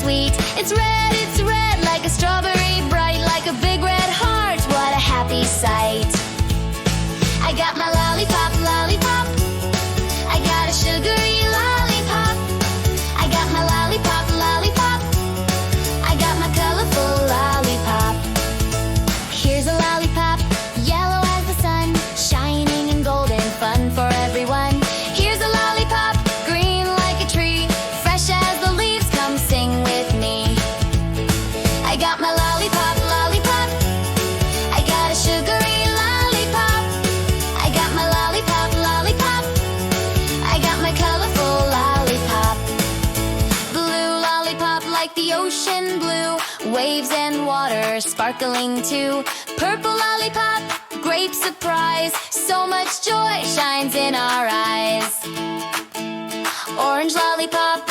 sweet. It's red like a strawberry, bright like a big red heart. What a happy sight. I got my lollipop, lollipop. I got a sugary lollipop. I got my lollipop, lollipop. I got my colorful lollipop. Here's a lollipop, yellow as the sun, shining and golden, fun for everyone. Here's a lollipop, green like a tree, fresh as the leaves, come sing with me. I got my lollipop, lollipop. I got a sugary lollipop. I got my lollipop, lollipop. I got my colorful lollipop. Blue lollipop like the ocean blue, waves and water sparkling too. Purple lollipop, great surprise, so much joy shines in our eyes. Orange lollipop,